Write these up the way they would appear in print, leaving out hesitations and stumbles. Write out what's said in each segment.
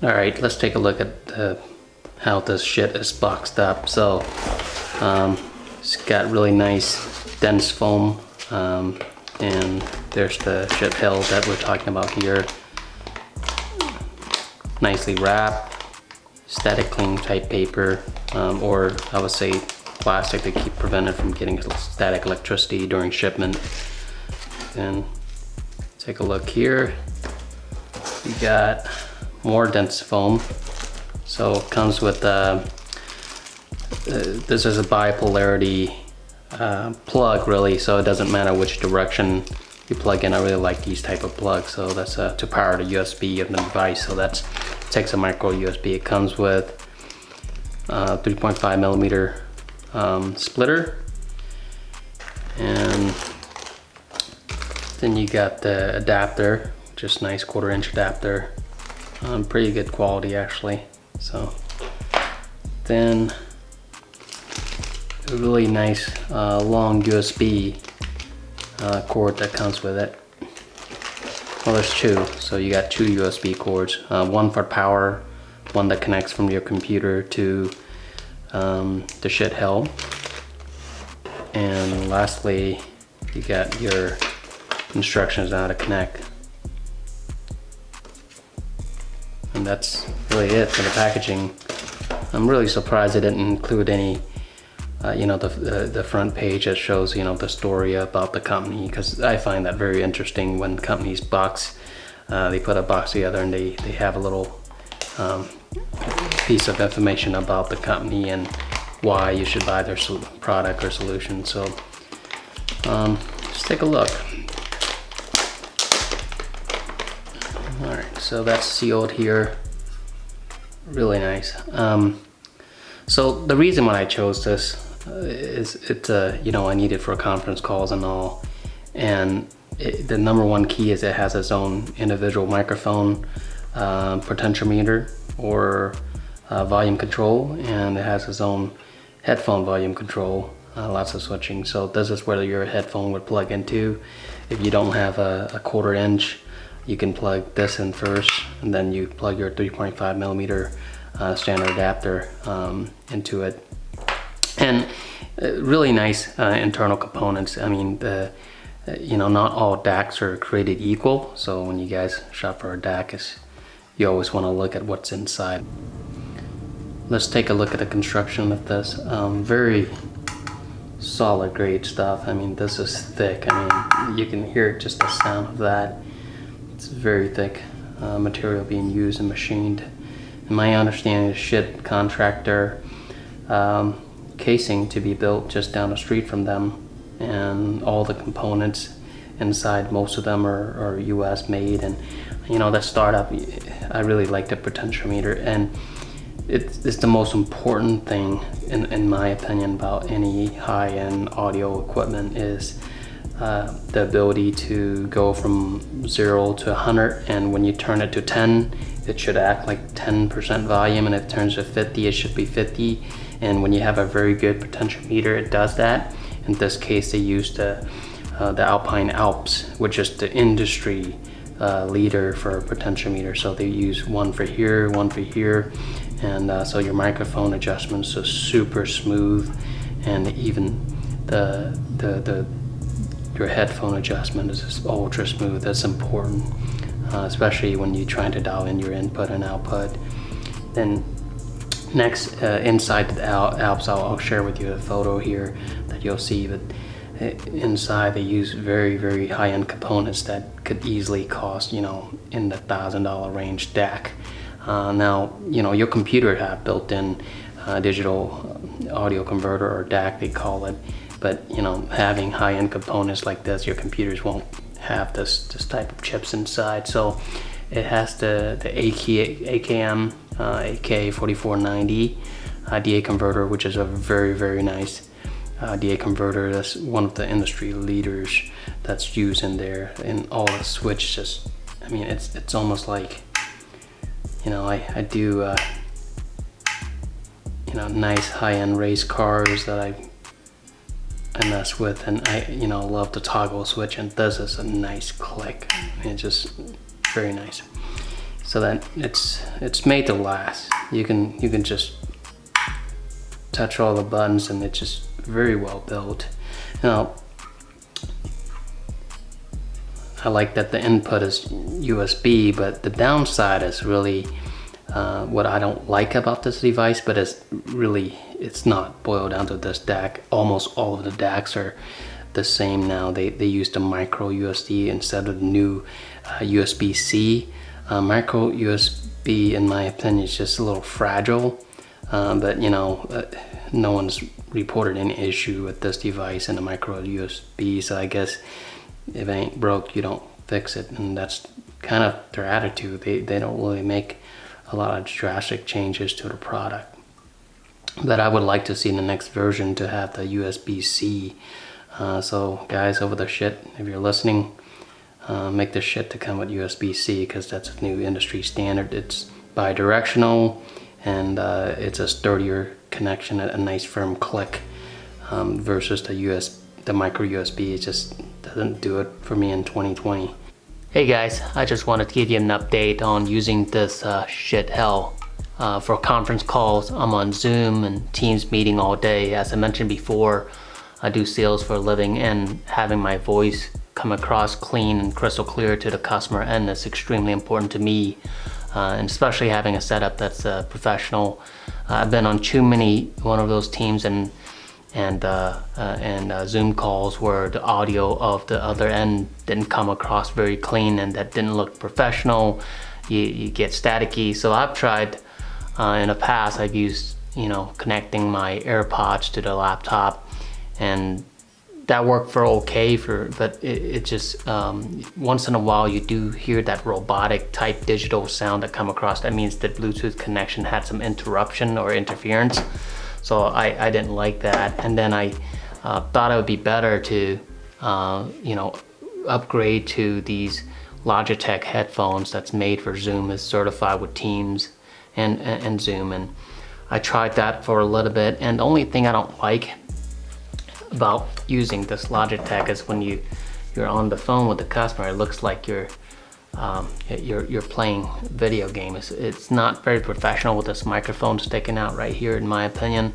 All right, let's take a look at how this shit is boxed up. So it's got really nice dense foam, and there's the Schiit HEL that we're talking about here. Nicely wrapped, static cling type paper, or I would say plastic to prevent it from getting static electricity during shipment. And take a look here. We got more dense foam. So it comes with this is a bipolarity plug, really, so it doesn't matter which direction you plug in. I really like these type of plugs. So that's to power the USB of the device. So that takes a micro USB. It comes with 3.5 millimeter splitter, and then you got the adapter, just nice 1/4 inch adapter, pretty good quality actually. So then a really nice long USB cord that comes with it. Well, there's two, so you got two USB cords, one for power, one that connects from your computer to the Schiit HEL, and lastly you got your instructions on how to connect. And that's really it for the packaging. I'm really surprised it didn't include any you know, the front page that shows, you know, the story about the company, because I find that very interesting when companies box, they put a box together and they have a little piece of information about the company and why you should buy their product or solution. So just take a look. All right, so that's sealed here, really nice. So the reason why I chose this is you know, I need it for conference calls and all, and the number one key is it has its own individual microphone potentiometer or volume control, and it has its own headphone volume control, lots of switching. So this is where your headphone would plug into. If you don't have a 1/4 inch, you can plug this in first, and then you plug your 3.5 millimeter standard adapter into it. And really nice internal components. I mean, you know, not all DACs are created equal, so when you guys shop for a DAC, you always want to look at what's inside. Let's take a look at the construction of this. Very solid grade stuff. I mean, this is thick. I mean, you can hear just the sound of that. It's very thick material being used and machined. In my understanding, the Schiit contractor casing to be built just down the street from them, and all the components inside, most of them are US made. And you know, that startup, I really like the potentiometer, and it's the most important thing in my opinion about any high-end audio equipment is the ability to go from 0 to 100, and when you turn it to 10, it should act like 10% volume, and if it turns to 50, it should be 50. And when you have a very good potentiometer, it does that. In this case, they used the Alpine Alps, which is the industry leader for potentiometer. So they use one for here, and so your microphone adjustments are super smooth, and even your headphone adjustment is just ultra smooth. That's important, especially when you're trying to dial in your input and output. Then next, inside the Alps, I'll share with you a photo here that you'll see. But inside they use very, very high-end components that could easily cost, you know, in the $1,000 range DAC. Now, you know, your computer have built-in digital audio converter, or DAC they call it. But you know, having high-end components like this, your computers won't have this type of chips inside. So it has the AKM AK4490 DA converter, which is a very, very nice DA converter. That's one of the industry leaders that's used in there. And all the switch just, I mean, it's almost like, you know, I do you know, nice high-end race cars that I mess with, and I, you know, love the toggle switch, and this is a nice click. It's just very nice. so that it's made to last. You can just touch all the buttons, and it's just very well built. Now, I like that the input is USB, but the downside is really what I don't like about this device, but it's not boiled down to this DAC. Almost all of the DACs are the same now. They use the micro USB instead of the new USB-C. Micro USB, in my opinion, is just a little fragile, but you know, no one's reported any issue with this device and the micro USB, so I guess if it ain't broke, you don't fix it, and that's kind of their attitude. They don't really make a lot of drastic changes to the product. But I would like to see in the next version to have the USB-C. So guys over the shit, if you're listening, make this shit to come with USB-C, because that's a new industry standard. It's bi-directional, and it's a sturdier connection, a nice firm click, versus the micro USB. It just doesn't do it for me in 2020. Hey guys, I just wanted to give you an update on using this Schiit HEL for conference calls. I'm on Zoom and Teams meeting all day. As I mentioned before, I do sales for a living, and having my voice come across clean and crystal clear to the customer end is extremely important to me, and especially having a setup that's professional. I've been on too many one of those Teams and Zoom calls where the audio of the other end didn't come across very clean, and that didn't look professional. You get staticky. So I've tried in the past, I've used, you know, connecting my AirPods to the laptop, and that worked for okay, but it just once in a while you do hear that robotic type digital sound that come across. That means the Bluetooth connection had some interruption or interference. So I didn't like that, and then I thought it would be better to you know, upgrade to these Logitech headphones that's made for Zoom, is certified with Teams and Zoom, and I tried that for a little bit. And the only thing I don't like about using this Logitech is when you're on the phone with the customer, it looks like you're playing video games. It's not very professional with this microphone sticking out right here, in my opinion,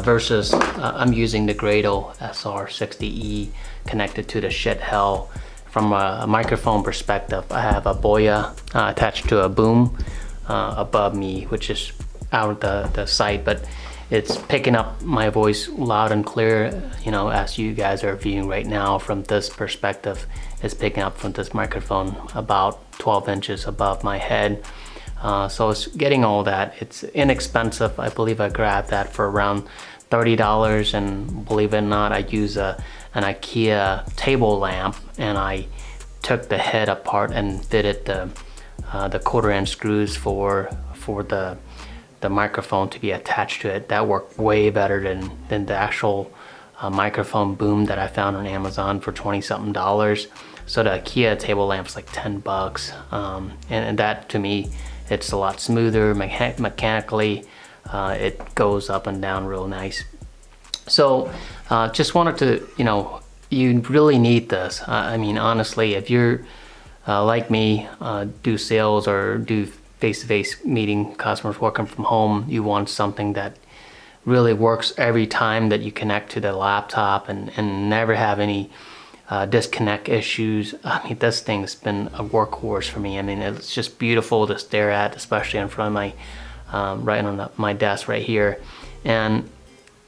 versus I'm using the Gradle SR60E connected to the Schiit HEL. From a microphone perspective, I have a Boya attached to a boom above me, which is out of the sight, but it's picking up my voice loud and clear, you know, as you guys are viewing right now from this perspective. It's picking up from this microphone about 12 inches above my head. So it's getting all that. It's inexpensive. I believe I grabbed that for around $30, and believe it or not, I use an IKEA table lamp, and I took the head apart and fitted the 1/4-inch screws for the microphone to be attached to it. That worked way better than the actual microphone boom that I found on Amazon for $20-something. So the IKEA table lamp is like $10, and that, to me, it's a lot smoother mechanically. It goes up and down real nice. So just wanted to, you know, you really need this. I mean, honestly, if you're like me, do sales or do face-to-face meeting customers working from home, you want something that really works every time that you connect to the laptop, and never have any disconnect issues. I mean, this thing's been a workhorse for me. I mean, it's just beautiful to stare at, especially in front of my right on my desk right here. And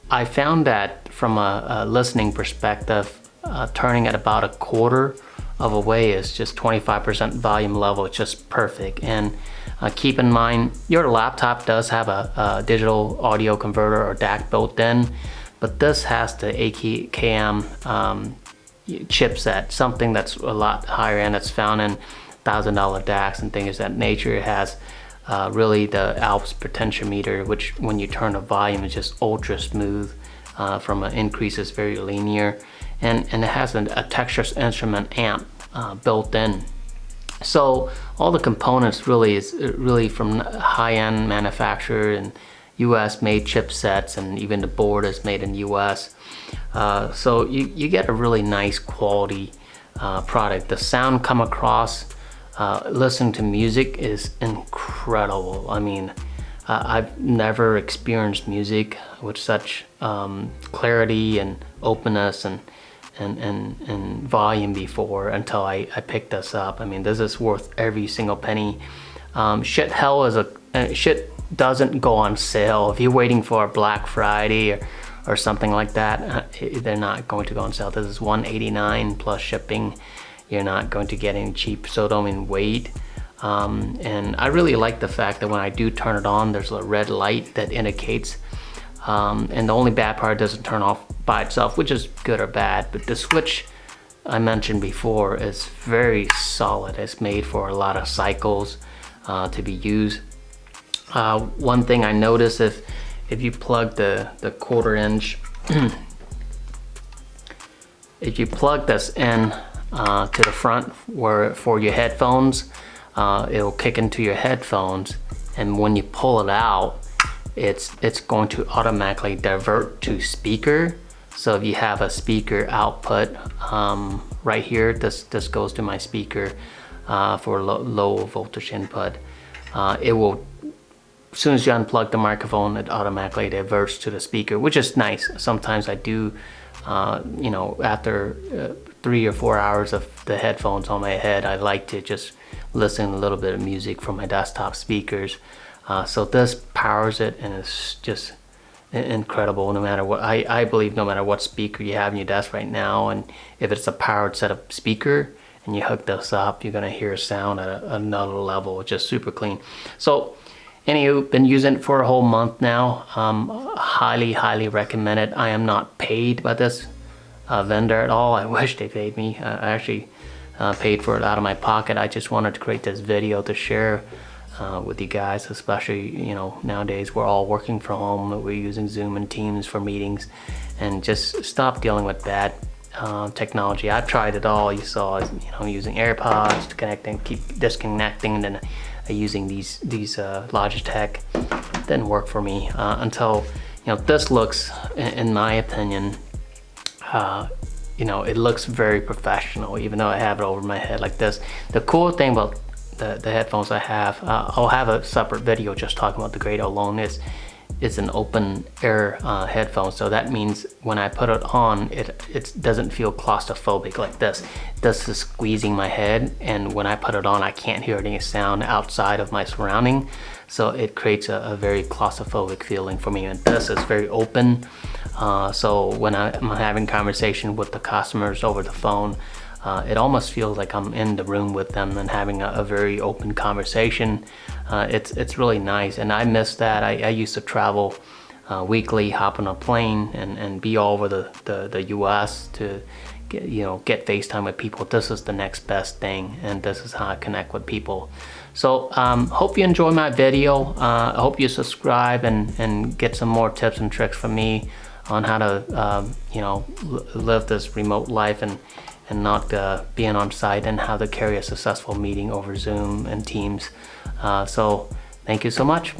I found that from a listening perspective, turning at about 1/4 of a way is just 25% volume level. It's just perfect. And keep in mind, your laptop does have a digital audio converter or DAC built in, but this has the AKM chipset, something that's a lot higher end, that's found in $1,000 DACs and things of that nature. It has really the Alps potentiometer, which when you turn the volume is just ultra smooth. From an increase is very linear, and it has a Texas Instrument amp built in. So all the components really is from high-end manufacturer and US made chipsets, and even the board is made in US. So you get a really nice quality product. The sound come across Listening to music is incredible. I mean, I've never experienced music with such clarity and openness and volume before until I picked this up. I mean, this is worth every single penny. Schiit HEL is Schiit doesn't go on sale. If you're waiting for a Black Friday or something like that, they're not going to go on sale. This is $189 plus shipping. You're not going to get any cheap, so don't even wait. And I really like the fact that when I do turn it on, there's a red light that indicates. And the only bad part, it doesn't turn off by itself, which is good or bad. But the switch I mentioned before is very solid. It's made for a lot of cycles to be used. One thing I noticed, if you plug the 1/4 inch, if you plug this in to the front for your headphones, it'll kick into your headphones, and when you pull it out, it's going to automatically divert to speaker. So if you have a speaker output right here, this goes to my speaker for low voltage input. It will, as soon as you unplug the microphone, it automatically diverts to the speaker, which is nice. Sometimes I do, you know, after 3 or 4 hours of the headphones on my head, I like to just listen a little bit of music from my desktop speakers. So this powers it, and it's just incredible. No matter what, I believe no matter what speaker you have in your desk right now, and if it's a powered set of speaker and you hook this up, you're gonna hear sound at another level. It's just super clean. So anywho, been using it for a whole month now. Highly recommend it. I am not paid by this vendor at all. I wish they paid me. I actually paid for it out of my pocket. I just wanted to create this video to share with you guys, especially, you know, nowadays we're all working from home. We're using Zoom and Teams for meetings, and just stop dealing with bad technology. I've tried it all. You saw, you know, using AirPods to connect and keep disconnecting, and then using these Logitech. Didn't work for me until, you know, this looks, in my opinion, you know, it looks very professional, even though I have it over my head like this. The cool thing about the headphones I have, I'll have a separate video just talking about the Great Alone. It's an open air headphone, so that means when I put it on, it doesn't feel claustrophobic like this. This is squeezing my head, and when I put it on, I can't hear any sound outside of my surrounding, so it creates a very claustrophobic feeling for me. And this is very open, so when I'm having conversation with the customers over the phone, it almost feels like I'm in the room with them and having a very open conversation. It's really nice, and I miss that. I used to travel weekly, hop on a plane and be all over the US to get FaceTime with people. This is the next best thing, and this is how I connect with people. So hope you enjoy my video. I hope you subscribe and get some more tips and tricks from me on how to live this remote life and not being on site, and how to carry a successful meeting over Zoom and Teams. So thank you so much.